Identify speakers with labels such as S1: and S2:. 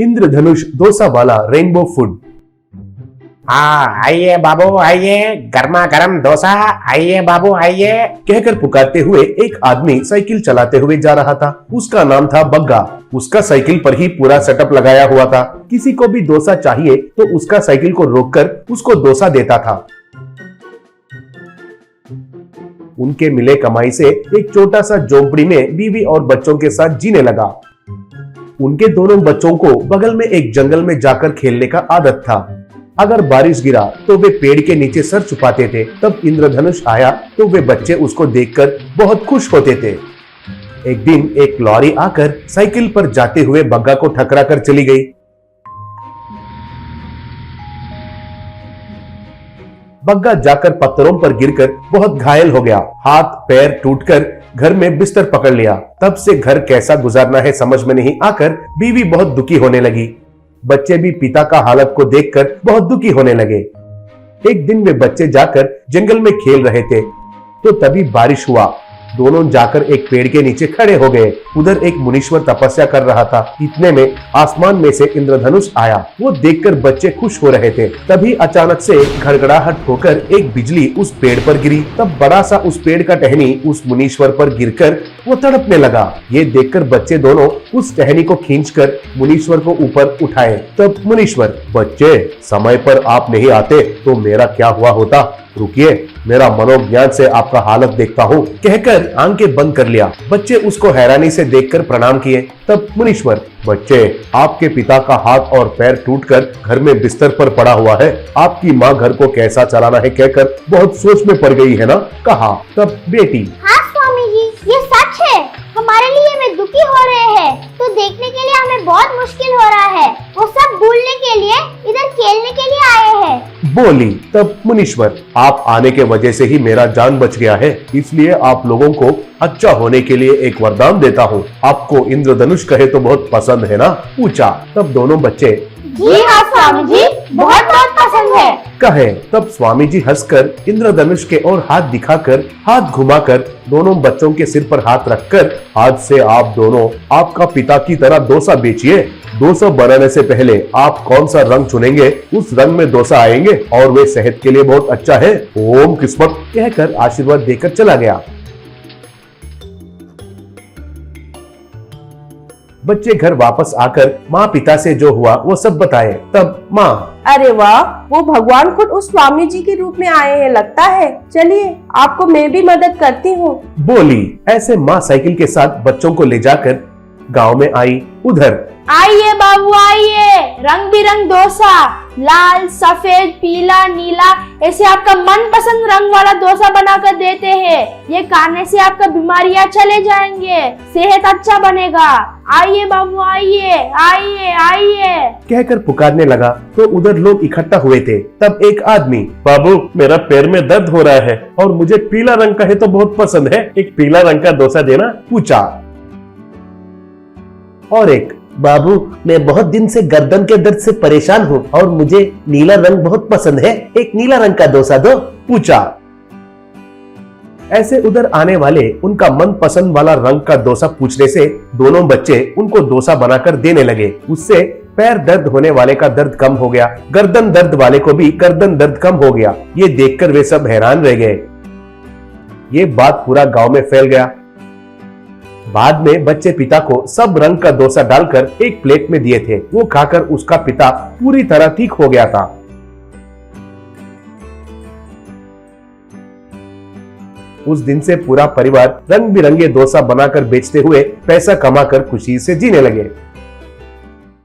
S1: इंद्रधनुष डोसा वाला rainbow food.
S2: हाँ आइए बाबू आइए, गर्मा गर्म डोसा, आइए बाबू आइए।
S1: कहकर पुकारते हुए एक आदमी साइकिल चलाते हुए जा रहा था। उसका नाम था बग्गा। उसका साइकिल पर ही पूरा सेटअप लगाया हुआ था। किसी को भी डोसा चाहिए तो उसका साइकिल को रोककर उसको डोसा देता था। उनके मिले कमाई से एक छोटा सा झोंपड़ी में बीवी और बच्चों के साथ जीने लगा। उनके दोनों बच्चों को बगल में एक जंगल में जाकर खेलने का आदत था। अगर बारिश गिरा तो वे पेड़ के नीचे सर छुपाते थे। तब इंद्रधनुष आया तो वे बच्चे उसको देखकर बहुत खुश होते थे। एक दिन एक लॉरी आकर साइकिल पर जाते हुए बग्गा को ठकरा कर चली गई। बग्गा जाकर पत्थरों पर गिरकर बहुत घायल हो गया। हाथ पैर टूटकर घर में बिस्तर पकड़ लिया। तब से घर कैसा गुजारना है समझ में नहीं आकर बीवी बहुत दुखी होने लगी। बच्चे भी पिता का हालत को देखकर बहुत दुखी होने लगे। एक दिन वे बच्चे जाकर जंगल में खेल रहे थे तो तभी बारिश हुआ। दोनों जाकर एक पेड़ के नीचे खड़े हो गए। उधर एक मुनीश्वर तपस्या कर रहा था। इतने में आसमान में से इंद्रधनुष आया। वो देखकर बच्चे खुश हो रहे थे। तभी अचानक से घड़घड़ाहट होकर एक बिजली उस पेड़ पर गिरी। तब बड़ा सा उस पेड़ का टहनी उस मुनीश्वर पर गिरकर वो तड़पने लगा। ये देखकर बच्चे दोनों उस टहनी को खींचकर मुनीश्वर को ऊपर उठाए। तब मुनीश्वर, बच्चे समय पर आप नहीं आते तो मेरा क्या हुआ होता, रुकिए मेरा मनोज्ञान से आपका हालत देखता हूँ, कहकर आंखें बंद कर लिया। बच्चे उसको हैरानी से देखकर प्रणाम किए। तब मुनीश्वर, बच्चे आपके पिता का हाथ और पैर टूटकर घर में बिस्तर पर पड़ा हुआ है। आपकी माँ घर को कैसा चलाना है कहकर बहुत सोच में पड़ गई है ना, कहा। तब बेटी,
S3: हाँ स्वामी जी, ये सच है। हमारे लिए वे दुखी हो रहे हैं तो देखने के लिए हमें बहुत मुश्किल हो रहा है। वो सब भूलने के लिए इधर खेलने के लिए आए हैं,
S1: बोली। तब मुनीश्वर, आप आने के वजह से ही मेरा जान बच गया है, इसलिए आप लोगों को अच्छा होने के लिए एक वरदान देता हूँ। आपको इंद्रधनुष कहे तो बहुत पसंद है ना, पूछा। तब दोनों बच्चे,
S3: जी हाँ स्वामी जी, बहुत बहुत पसंद है,
S1: कहे। तब स्वामी जी हंसकर इंद्रधनुष के ओर हाथ दिखाकर हाथ घुमाकर दोनों बच्चों के सिर पर हाथ रखकर, आज से आप दोनों आपका पिता की तरह डोसा बेचिए। डोसा बनाने से पहले आप कौन सा रंग चुनेंगे उस रंग में डोसा आएंगे और वे सेहत के लिए बहुत अच्छा है। ओम किस्मत, कहकर आशीर्वाद देकर चला गया। बच्चे घर वापस आकर माँ पिता से जो हुआ वो सब बताए। तब माँ,
S4: अरे वाह, वो भगवान खुद उस स्वामी जी के रूप में आए हैं लगता है। चलिए आपको मैं भी मदद करती हूँ,
S1: बोली। ऐसे माँ साइकिल के साथ बच्चों को ले जाकर गांव में आई। उधर,
S5: आइए बाबू आइए, रंग बिरंग डोसा, लाल सफेद पीला नीला, ऐसे आपका मनपसंद रंग वाला डोसा बनाकर देते हैं। ये खाने से आपका बीमारियां चले जाएंगे, सेहत अच्छा बनेगा। आइए बाबू आइए आइए आइए,
S1: कहकर पुकारने लगा तो उधर लोग इकट्ठा हुए थे। तब एक आदमी, बाबू मेरा पैर में दर्द हो रहा है और मुझे पीला रंग का है तो बहुत पसंद है, एक पीला रंग का डोसा देना, पूछा। और एक, बाबू मैं बहुत दिन से गर्दन के दर्द से परेशान हूँ और मुझे नीला रंग बहुत पसंद है, एक नीला रंग का डोसा दो, पूछा। ऐसे उधर आने वाले उनका मन पसंद वाला रंग का डोसा पूछने से दोनों बच्चे उनको डोसा बनाकर देने लगे। उससे पैर दर्द होने वाले का दर्द कम हो गया, गर्दन दर्द वाले को भी गर्दन दर्द कम हो गया। ये देखकर वे सब हैरान रह गए। ये बात पूरा गांव में फैल गया। बाद में बच्चे पिता को सब रंग का डोसा डालकर एक प्लेट में दिए थे। वो खाकर उसका पिता पूरी तरह ठीक हो गया था। उस दिन से पूरा परिवार रंग बिरंगे डोसा बनाकर बेचते हुए पैसा कमाकर खुशी से जीने लगे।